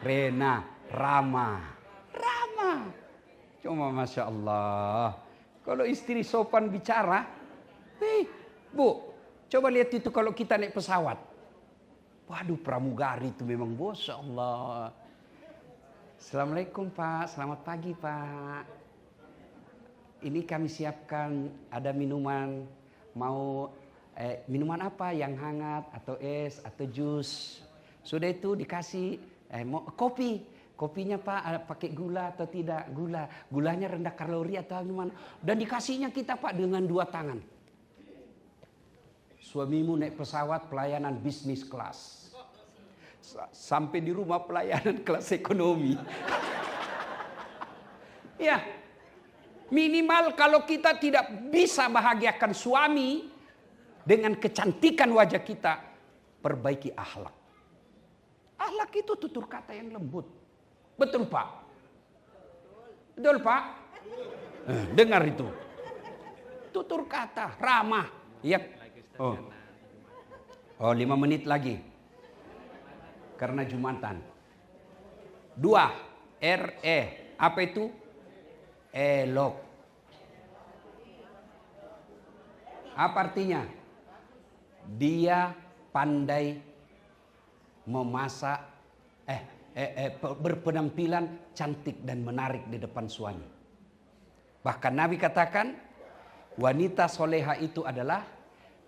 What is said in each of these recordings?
Rena, Rama. Rama. Cuma Masya Allah. Kalau istri sopan bicara, Bu, coba lihat itu kalau kita naik pesawat. Waduh, pramugari itu memang Masya Allah. Assalamualaikum Pak, selamat pagi Pak. Ini kami siapkan ada minuman, mau minuman apa yang hangat atau es atau jus. Sudah itu dikasih mau kopi. Kopinya Pak pakai gula atau tidak? Gulanya rendah kalori atau gimana? Dan dikasihnya kita Pak dengan 2 tangan. Suamimu naik pesawat pelayanan bisnis kelas. Sampai di rumah pelayanan kelas ekonomi. Ya, minimal kalau kita tidak bisa bahagiakan suami dengan kecantikan wajah kita, perbaiki akhlak. Akhlak itu tutur kata yang lembut. Betul Pak? Betul Pak? Dengar itu. Tutur kata, ramah. Ya. Oh, 5 menit lagi. Karena Jumatan. 2, R-E. Apa itu? Elok. Apa artinya? Dia pandai memasak, berpenampilan cantik dan menarik di depan suami. Bahkan Nabi katakan, wanita soleha itu adalah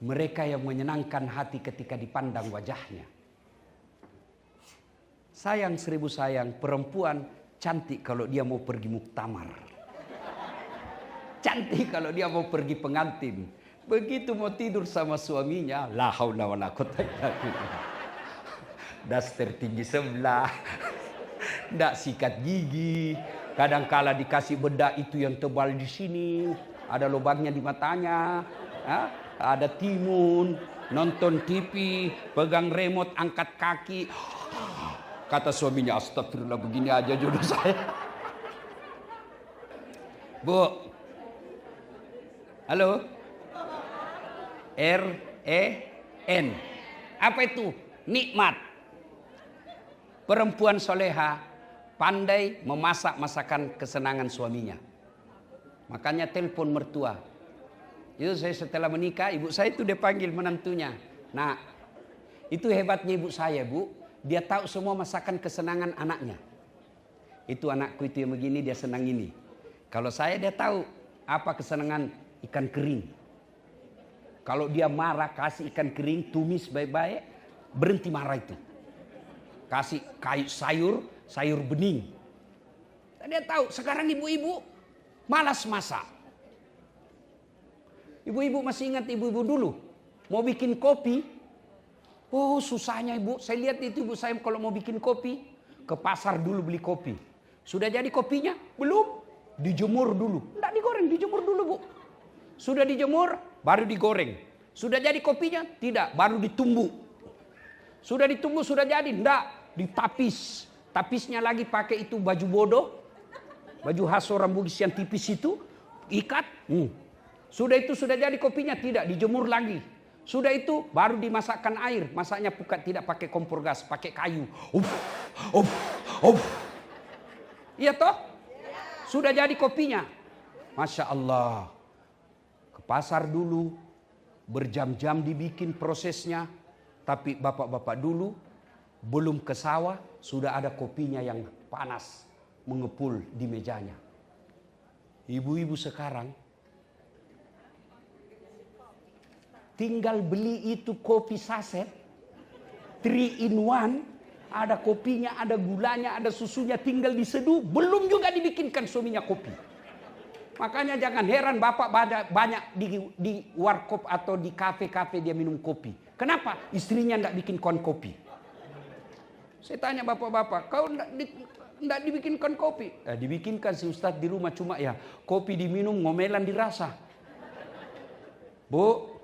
mereka yang menyenangkan hati ketika dipandang wajahnya. Sayang 1000 sayang, perempuan cantik kalau dia mau pergi muktamar. Cantik kalau dia mau pergi pengantin. Begitu mau tidur sama suaminya, la haula wala quwwata illa billah. Daster tinggi sebelah, ndak sikat gigi, kadangkala dikasih bedak itu yang tebal di sini, ada lubangnya di matanya, ada timun, nonton TV, pegang remote, angkat kaki. Kata suaminya, astagfirullah, begini aja jodoh saya. Bu, halo, R-E-N, apa itu? Nikmat. Perempuan soleha pandai memasak masakan kesenangan suaminya. Makanya telepon mertua. Itu saya setelah menikah, ibu saya itu dia panggil menantunya. Nah, itu hebatnya ibu saya, Bu. Dia tahu semua masakan kesenangan anaknya. Itu anakku itu yang begini, dia senang ini. Kalau saya, dia tahu apa kesenangan ikan kering. Kalau dia marah, kasih ikan kering, tumis baik-baik, berhenti marah itu. Kasih sayur bening. Dia tahu, sekarang ibu-ibu malas masak. Ibu-ibu masih ingat ibu-ibu dulu, mau bikin kopi. Oh susahnya ibu, saya lihat itu ibu saya kalau mau bikin kopi, ke pasar dulu beli kopi. Sudah jadi kopinya? Belum, dijemur dulu. Enggak digoreng, dijemur dulu Bu. Sudah dijemur, baru digoreng. Sudah jadi kopinya? Tidak, baru ditumbuk. Sudah ditumbuk, sudah jadi? Enggak, ditapis. Tapisnya lagi pakai itu baju bodoh, baju haso rambugis yang tipis itu, ikat. Sudah itu sudah jadi kopinya? Tidak, dijemur lagi. Sudah itu baru dimasakkan air. Masaknya bukan tidak pakai kompor gas, pakai kayu. Iya toh? Sudah jadi kopinya. Masya Allah. Ke pasar dulu. Berjam-jam dibikin prosesnya. Tapi bapak-bapak dulu belum ke sawah. Sudah ada kopinya yang panas. Mengepul di mejanya. Ibu-ibu sekarang tinggal beli itu kopi saset, 3 in 1, ada kopinya, ada gulanya, ada susunya, tinggal diseduh, belum juga dibikinkan suaminya kopi. Makanya jangan heran bapak banyak di warkop atau di kafe-kafe dia minum kopi. Kenapa? Istrinya enggak bikin kon kopi. Saya tanya bapak-bapak, kau enggak dibikinkan kopi? Dibikinkan si Ustadz di rumah, cuma ya kopi diminum, ngomelan dirasa. Bu,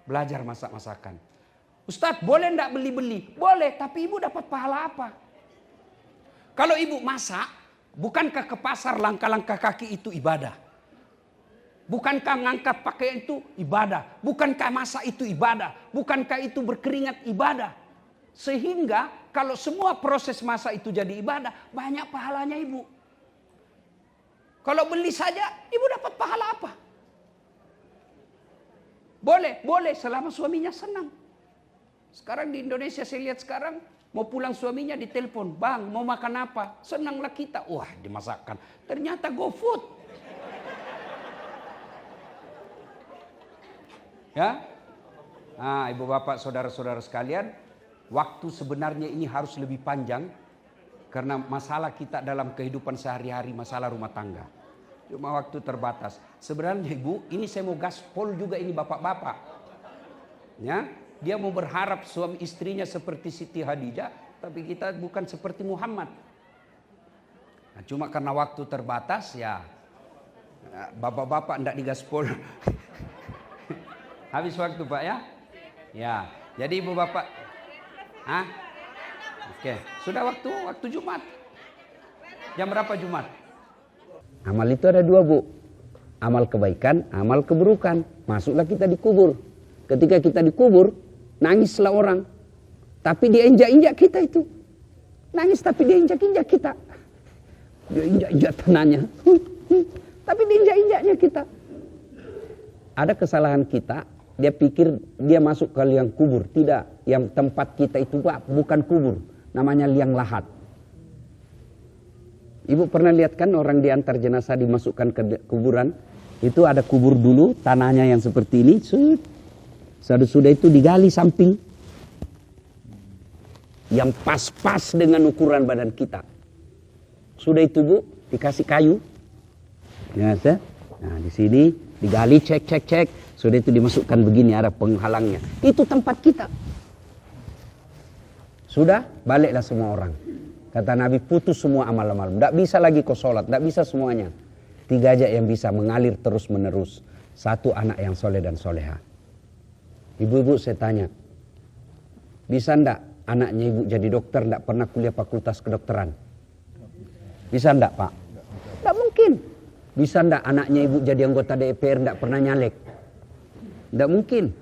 belajar masak-masakan. Ustadz, boleh enggak beli-beli? Boleh, tapi ibu dapat pahala apa? Kalau ibu masak, bukankah ke pasar langkah-langkah kaki itu ibadah? Bukankah ngangkat pakaian itu ibadah? Bukankah masak itu ibadah? Bukankah itu berkeringat ibadah? Sehingga kalau semua proses masak itu jadi ibadah, banyak pahalanya ibu. Kalau beli saja, ibu dapat pahala apa? Boleh selama suaminya senang. Sekarang di Indonesia saya lihat sekarang, mau pulang suaminya ditelepon, "Bang, mau makan apa?" Senanglah kita. Wah, dimasakkan. Ternyata GoFood. Ya. Nah, ibu bapak, saudara-saudara sekalian, waktu sebenarnya ini harus lebih panjang karena masalah kita dalam kehidupan sehari-hari, masalah rumah tangga. Cuma waktu terbatas. Sebenarnya ibu, ini saya mau gaspol juga ini bapak-bapak. Ya, dia mau berharap suami istrinya seperti Siti Hadijah, tapi kita bukan seperti Muhammad. Nah, cuma karena waktu terbatas ya, bapak-bapak enggak digaspol. Habis waktu Pak ya? Ya, jadi ibu bapak. Oke, sudah waktu Jumat. Jam berapa Jumat? Amal itu ada dua bu. Amal kebaikan, amal keburukan. Masuklah kita dikubur. Ketika kita dikubur, nangislah orang. Tapi dia injak-injak kita itu. Nangis tapi dia injak-injak kita. Dia injak-injak tanahnya. Tapi dia injak-injaknya kita. Ada kesalahan kita. Dia pikir dia masuk ke liang kubur. Tidak. Yang tempat kita itu bukan kubur. Namanya liang lahat. Ibu pernah lihat kan orang diantar jenazah dimasukkan ke kuburan. Itu ada kubur dulu. Tanahnya yang seperti ini. Sudah itu digali samping. Yang pas-pas dengan ukuran badan kita. Sudah itu bu. Dikasih kayu. Ya, nah di sini digali cek. Sudah itu dimasukkan begini, ada penghalangnya. Itu tempat kita. Sudah, baliklah semua orang. Kata Nabi, putus semua amal-amal. Tidak bisa lagi kau sholat, tidak bisa semuanya. 3 aja yang bisa mengalir terus menerus. 1 anak yang soleh dan soleha. Ibu-ibu saya tanya, bisa ndak anaknya ibu jadi dokter, ndak pernah kuliah fakultas kedokteran? Bisa ndak Pak? Ndak mungkin. Bisa ndak anaknya ibu jadi anggota DPR, ndak pernah nyalek? Ndak mungkin.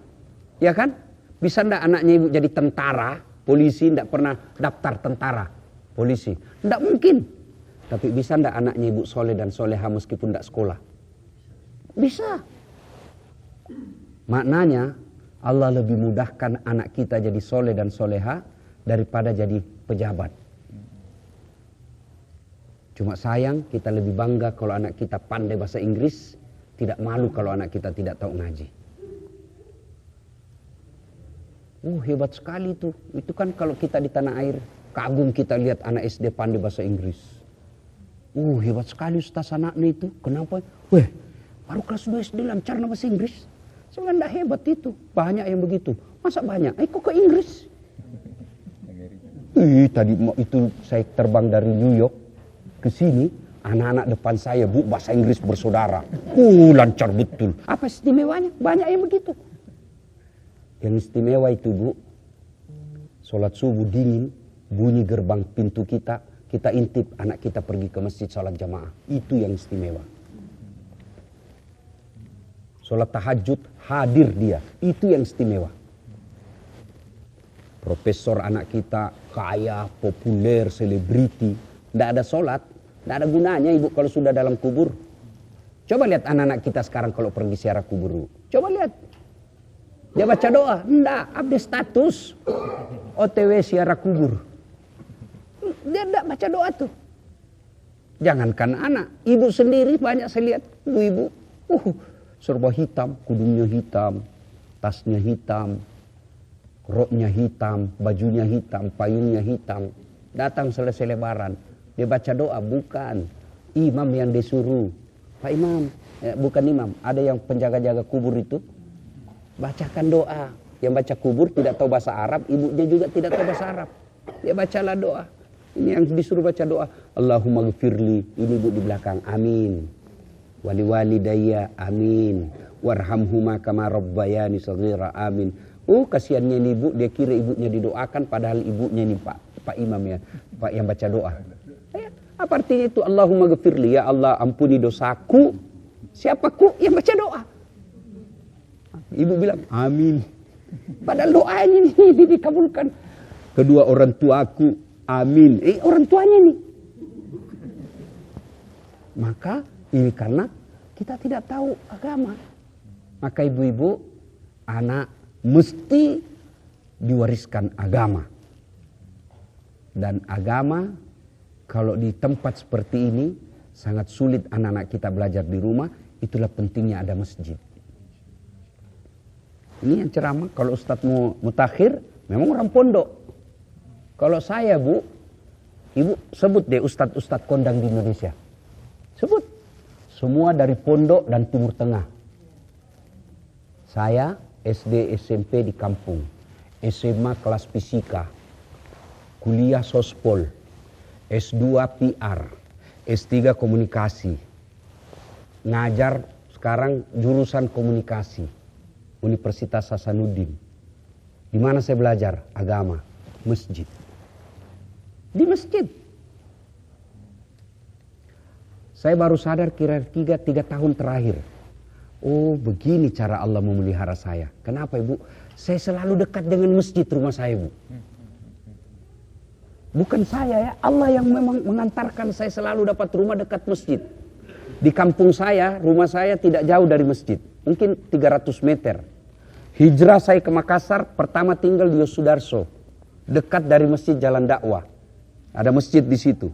Ya kan? Bisa ndak anaknya ibu jadi tentara, polisi, ndak pernah daftar tentara, polisi? Ndak mungkin. Tapi bisa ndak anaknya ibu soleh dan soleha meskipun ndak sekolah? Bisa. Maknanya Allah lebih mudahkan anak kita jadi soleh dan soleha daripada jadi pejabat. Cuma sayang kita lebih bangga kalau anak kita pandai bahasa Inggris, tidak malu kalau anak kita tidak tahu ngaji. Hebat sekali tuh. Itu kan kalau kita di tanah air, kagum kita lihat anak SD pandai bahasa Inggris. Hebat sekali Ustaz anaknya itu. Kenapa? Baru kelas 2 SD lancar bahasa Inggris. Sebenarnya enggak hebat itu. Banyak yang begitu. Masa banyak? Kok ke Inggris? Tadi itu saya terbang dari New York ke sini. Anak-anak depan saya, Bu, bahasa Inggris bersaudara. Lancar betul. Apa istimewanya? Banyak yang begitu. Yang istimewa itu Bu, sholat subuh dingin, bunyi gerbang pintu kita, kita intip anak kita pergi ke masjid sholat jamaah. Itu yang istimewa. Sholat tahajud, hadir dia. Itu yang istimewa. Profesor anak kita, kaya, populer, selebriti. Tidak ada sholat, tidak ada gunanya ibu kalau sudah dalam kubur. Coba lihat anak-anak kita sekarang kalau pergi ziarah kubur. Coba lihat. Dia baca doa? Enggak, update status. OTW ziarah kubur. Dia enggak baca doa tuh. Jangankan anak, ibu sendiri banyak saya lihat ibu-ibu. Serba hitam, kudungnya hitam, tasnya hitam, roknya hitam, bajunya hitam, payungnya hitam. Datang selesai lebaran, dia baca doa, bukan. Imam yang disuruh. Pak Imam, bukan imam, ada yang penjaga-jaga kubur itu. Bacakan doa. Yang baca kubur tidak tahu bahasa Arab, ibunya juga tidak tahu bahasa Arab. Dia bacalah doa. Ini yang disuruh baca doa. Allahumma gfirli. Ini ibu di belakang. Amin. Wali walidayya. Amin. Warhamhuma kama rabbayani shaghira. Amin. Kasihannya ini ibu. Dia kira ibunya didoakan. Padahal ibunya ini Pak Imam ya. Pak yang baca doa. Apa artinya itu? Allahumma gfirli. Ya Allah ampuni dosaku. Siapa ku? Yang baca doa. Ibu bilang amin. Padahal doanya ini dikabulkan. kedua orang tuaku, amin. Orang tuanya nih. Maka ini karena kita tidak tahu agama. Maka ibu-ibu, anak mesti diwariskan agama. Dan agama kalau di tempat seperti ini sangat sulit anak-anak kita belajar di rumah. Itulah pentingnya ada masjid. Ini yang ceramah. Kalau Ustadz mutakhir memang orang pondok. Kalau saya Bu, ibu sebut deh Ustadz kondang di Indonesia. Sebut. Semua dari pondok dan Timur Tengah. Saya SD SMP di kampung. SMA kelas fisika. Kuliah sospol. S2 PR. S3 komunikasi. Ngajar sekarang jurusan komunikasi. Universitas Hasanuddin. Di mana saya belajar agama? Masjid. Di masjid. Saya baru sadar kira-kira 3 tahun terakhir. Oh, begini cara Allah memelihara saya. Kenapa Ibu? Saya selalu dekat dengan masjid rumah saya, Bu. Bukan saya ya, Allah yang memang mengantarkan saya selalu dapat rumah dekat masjid. Di kampung saya, rumah saya tidak jauh dari masjid. Mungkin 300 meter. Hijrah saya ke Makassar, pertama tinggal di Yosudarso. Dekat dari masjid Jalan Dakwah. Ada masjid di situ.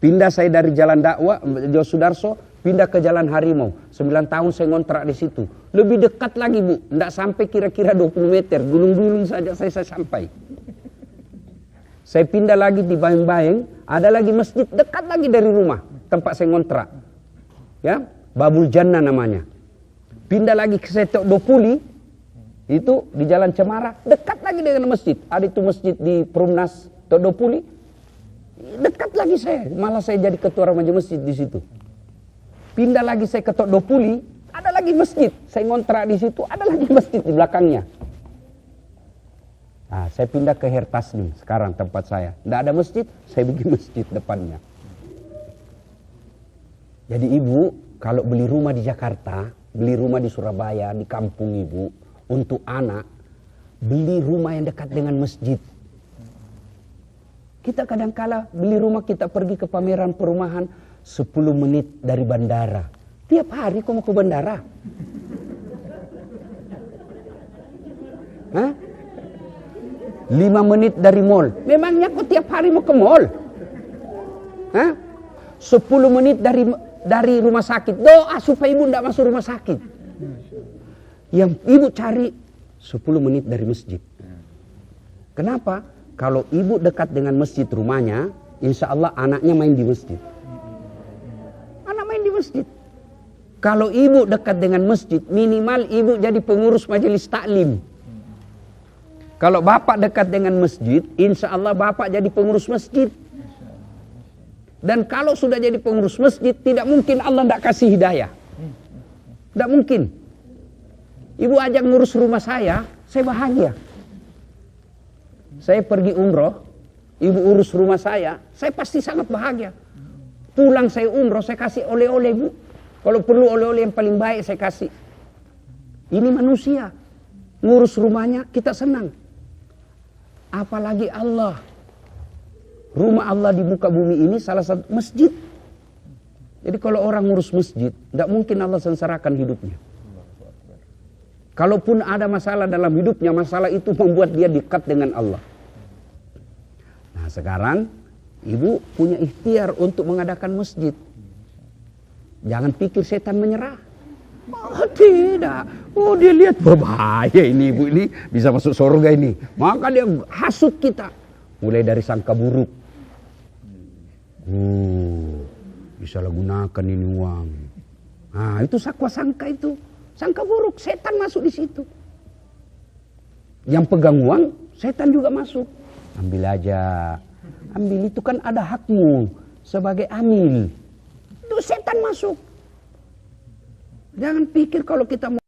Pindah saya dari Jalan Dakwah, Yosudarso, pindah ke Jalan Harimau. 9 tahun saya ngontrak di situ. Lebih dekat lagi Bu, tidak sampai kira-kira 20 meter. Gunung-gunung saja saya sampai. Saya pindah lagi di Bayeng-Bayeng, ada lagi masjid dekat lagi dari rumah. Tempat saya ngontrak. Ya, Babul Jannah namanya. Pindah lagi ke Setok Dopuli, itu di Jalan Cemara, dekat lagi dengan masjid. Ada itu masjid di Perumnas Tok Dopuli. Dekat lagi saya, malah saya jadi ketua remaja masjid di situ. Pindah lagi saya ke Tok Dopuli, ada lagi masjid. Saya ngontrak di situ, ada lagi masjid di belakangnya. Nah, saya pindah ke Hertas nih, sekarang tempat saya. Tidak ada masjid, saya bikin masjid depannya. Jadi Ibu, kalau beli rumah di Jakarta, beli rumah di Surabaya, di kampung Ibu, untuk anak, beli rumah yang dekat dengan masjid. Kita kadang-kala beli rumah, kita pergi ke pameran perumahan 10 menit dari bandara. Tiap hari kau mau ke bandara? Hah? 5 menit dari mall. Memangnya kau tiap hari mau ke mall? Hah? 10 menit dari rumah sakit. Doa supaya ibu tidak masuk rumah sakit. Yang ibu cari 10 menit dari masjid. Kenapa? Kalau ibu dekat dengan masjid rumahnya, insya Allah anaknya main di masjid. Anak main di masjid. Kalau ibu dekat dengan masjid, minimal ibu jadi pengurus majelis taklim. Kalau bapak dekat dengan masjid, insya Allah bapak jadi pengurus masjid. Dan kalau sudah jadi pengurus masjid, tidak mungkin Allah tidak kasih hidayah. Tidak mungkin. Ibu ajak ngurus rumah saya bahagia. Saya pergi umroh, ibu urus rumah saya pasti sangat bahagia. Pulang saya umroh, saya kasih oleh-oleh Bu. Kalau perlu oleh-oleh yang paling baik saya kasih. Ini manusia, ngurus rumahnya kita senang. Apalagi Allah. Rumah Allah di muka bumi ini salah satu masjid. Jadi kalau orang ngurus masjid, tidak mungkin Allah sengsarakan hidupnya. Kalaupun ada masalah dalam hidupnya, masalah itu membuat dia dekat dengan Allah. Nah sekarang, ibu punya ikhtiar untuk mengadakan masjid. Jangan pikir setan menyerah. Oh tidak. Oh dia lihat berbahaya ini ibu ini, bisa masuk surga ini. Maka dia hasut kita. Mulai dari sangka buruk. Bisa gunakan ini uang. Nah itu sakwa sangka itu. Sangka buruk, setan masuk di situ. Yang pegang uang, setan juga masuk. Ambil aja. Ambil itu kan ada hakmu sebagai amil. Itu setan masuk. Jangan pikir kalau kita mau